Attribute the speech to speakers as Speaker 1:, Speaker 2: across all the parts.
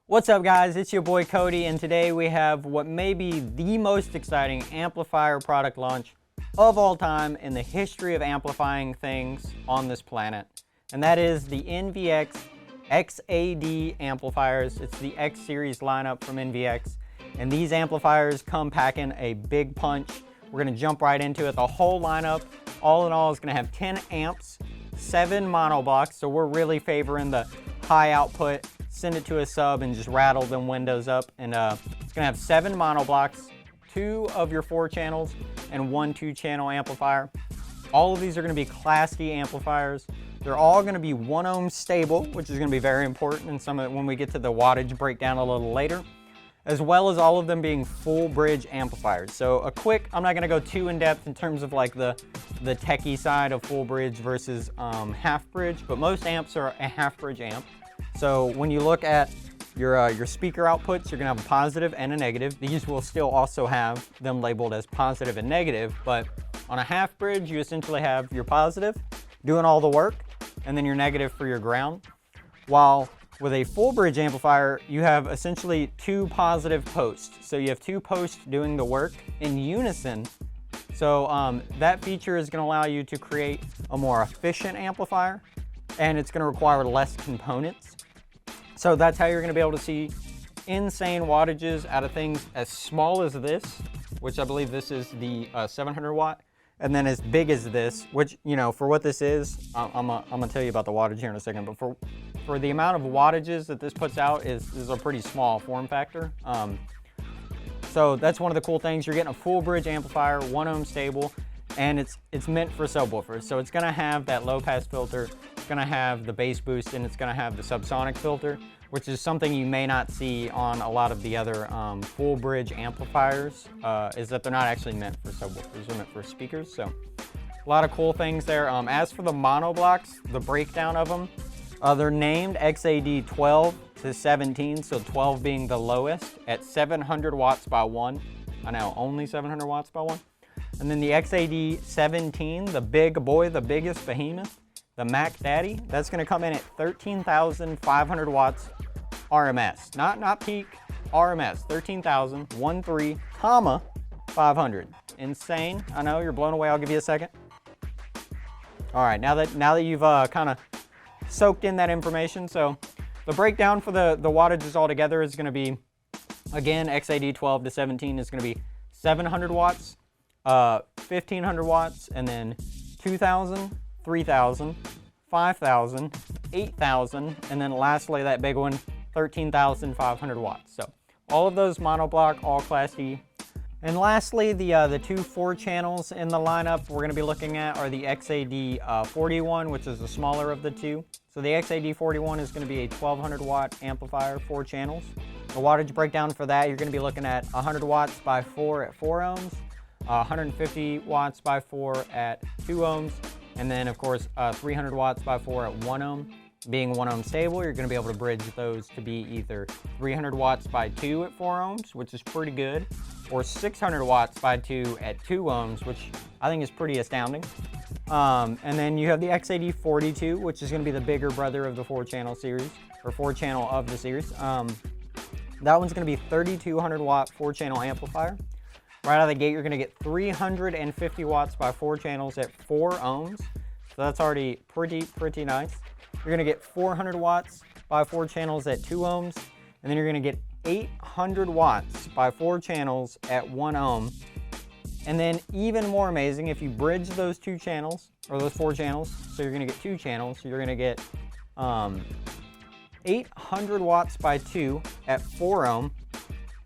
Speaker 1: What's up guys, it's your boy Cody, and today we have what may be the most exciting amplifier product launch of all time in the history of amplifying things on this planet. And that is the NVX XAD amplifiers. It's the X series lineup from NVX. And these amplifiers come packing a big punch. We're gonna jump right into it. The whole lineup, all in all, is gonna have 10 amps, 7 monoblocks. So we're really favoring the high output, send it to a sub and just rattle them windows up. And it's gonna have 7 monoblocks, 2 of your 4 channels, and 1 2-channel amplifier. All of these are gonna be Class D amplifiers. They're all gonna be 1 ohm stable, which is gonna be very important in some of when we get to the wattage breakdown a little later, as well as all of them being full bridge amplifiers. So I'm not gonna go too in depth in terms of like the techie side of full bridge versus half bridge, but most amps are a half bridge amp. So when you look at your speaker outputs, you're gonna have a positive and a negative. These will still also have them labeled as positive and negative, but on a half bridge, you essentially have your positive doing all the work, and then your negative for your ground. While with a full bridge amplifier, you have essentially 2 positive posts. So you have 2 posts doing the work in unison. So that feature is gonna allow you to create a more efficient amplifier, and it's gonna require less components. So that's how you're gonna be able to see insane wattages out of things as small as this, which I believe this is the 700 watt, and then as big as this, which, you know, for what this is, I'm gonna tell you about the wattage here in a second, but for the amount of wattages that this puts out is a pretty small form factor. So that's one of the cool things. You're getting a full bridge amplifier, 1 ohm stable, and it's meant for subwoofers. So it's gonna have that low pass filter, it's gonna have the bass boost, and it's gonna have the subsonic filter, which is something you may not see on a lot of the other full bridge amplifiers, is that they're not actually meant for subwoofers, they're meant for speakers. So a lot of cool things there. As for the monoblocks, the breakdown of them, they're named XAD 12 to 17, so 12 being the lowest at 700 watts by 1. I know, only 700 watts by 1. And then the XAD 17, the big boy, the biggest behemoth, the Mac Daddy, that's gonna come in at 13,500 watts RMS. Not peak, RMS, 13,013, 500. Insane, I know, you're blown away, I'll give you a second. All right, now that you've kind of soaked in that information, so the breakdown for the wattages altogether is gonna be, again, XAD 12 to 17 is gonna be 700 watts, 1,500 watts, and then 2,000, 3,000, 5,000, 8,000, and then lastly, that big one, 13,500 watts. So all of those monoblock, all Class D. And lastly, the 2 4 channels in the lineup we're gonna be looking at are the XAD 41, which is the smaller of the 2. So the XAD 41 is gonna be a 1,200 watt amplifier, 4 channels. The wattage breakdown for that, you're gonna be looking at 100 watts by 4 at 4 ohms, 150 watts by 4 at 2 ohms, and then of course 300 watts by 4 at 1 ohm. Being 1 ohm stable, you're gonna be able to bridge those to be either 300 watts by 2 at 4 ohms, which is pretty good, or 600 watts by 2 at 2 ohms, which I think is pretty astounding. And then you have the XAD 42, which is gonna be the bigger brother of the 4-channel series, or 4-channel of the series. That one's gonna be 3,200 watt 4-channel amplifier. Right out of the gate, you're gonna get 350 watts by 4 channels at 4 ohms. So that's already pretty nice. You're gonna get 400 watts by 4 channels at 2 ohms. And then you're gonna get 800 watts by 4 channels at 1 ohm. And then even more amazing, if you bridge those 2 channels, or those 4 channels, so you're gonna get 2 channels, so you're gonna get 800 watts by 2 at 4 ohm.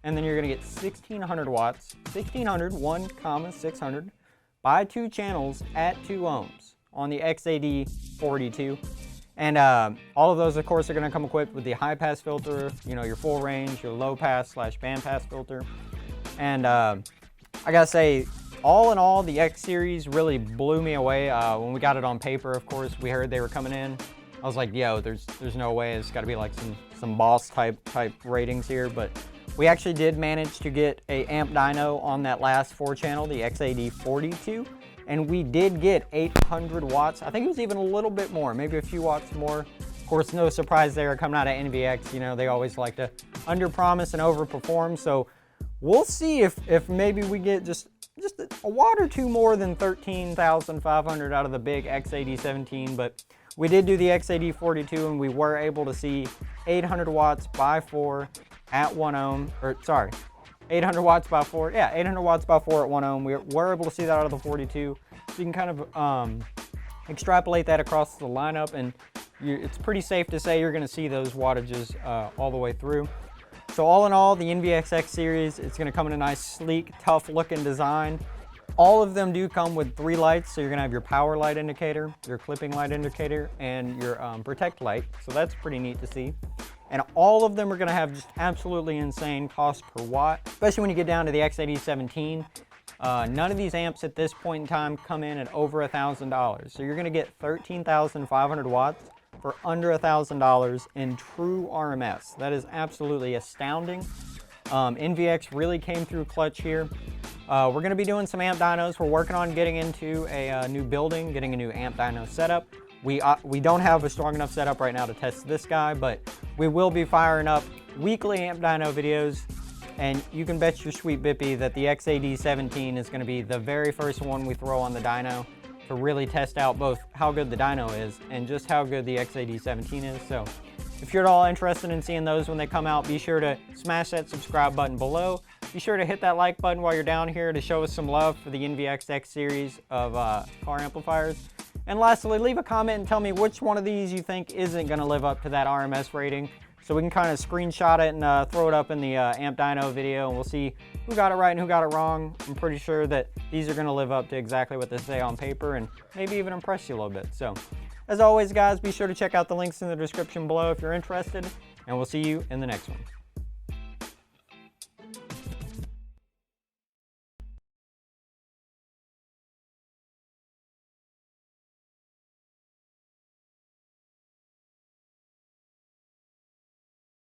Speaker 1: And then you're gonna get 1,600 watts, 600 by 2 channels at 2 ohms on the XAD 42. And all of those, of course, are gonna come equipped with the high pass filter, you know, your full range, your low pass / band pass filter. And I gotta say, all in all, the X series really blew me away. When we got it on paper, of course, we heard they were coming in. I was like, yo, there's no way, it's gotta be like some boss type ratings here, but we actually did manage to get a amp dyno on that last 4 channel, the XAD 42, and we did get 800 watts. I think it was even a little bit more, maybe a few watts more. Of course, no surprise there, coming out of NVX, you know, they always like to under-promise and over-perform. So we'll see if maybe we get just a watt or two more than 13,500 out of the big X8017, but we did do the X8042 and we were able to see 800 watts by 4 at 1 ohm, or sorry, 800 watts by 4, yeah, 800 watts by 4 at 1 ohm. We were able to see that out of the 42, so you can kind of extrapolate that across the lineup, and it's pretty safe to say you're going to see those wattages all the way through. So all in all, the NVX X series, it's going to come in a nice, sleek, tough looking design. All of them do come with 3 lights, so you're going to have your power light indicator, your clipping light indicator, and your protect light. So that's pretty neat to see. And all of them are going to have just absolutely insane cost per watt, especially when you get down to the X8017. None of these amps at this point in time come in at over $1,000. So you're going to get 13,500 watts for under $1,000 in true RMS. That is absolutely astounding. NVX really came through clutch here. We're going to be doing some amp dynos. We're working on getting into a new building, getting a new amp dyno setup. We don't have a strong enough setup right now to test this guy, but we will be firing up weekly amp dyno videos, and you can bet your sweet bippy that the X8017 is going to be the very first one we throw on the dyno to really test out both how good the dyno is and just how good the X8017 is. So if you're at all interested in seeing those when they come out, be sure to smash that subscribe button below. Be sure to hit that like button while you're down here to show us some love for the NVX X series of car amplifiers. And lastly, leave a comment and tell me which one of these you think isn't going to live up to that RMS rating, so we can kind of screenshot it and throw it up in the amp dyno video, and we'll see who got it right and who got it wrong. I'm pretty sure that these are going to live up to exactly what they say on paper and maybe even impress you a little bit. So as always, guys, be sure to check out the links in the description below if you're interested, and we'll see you in the next one.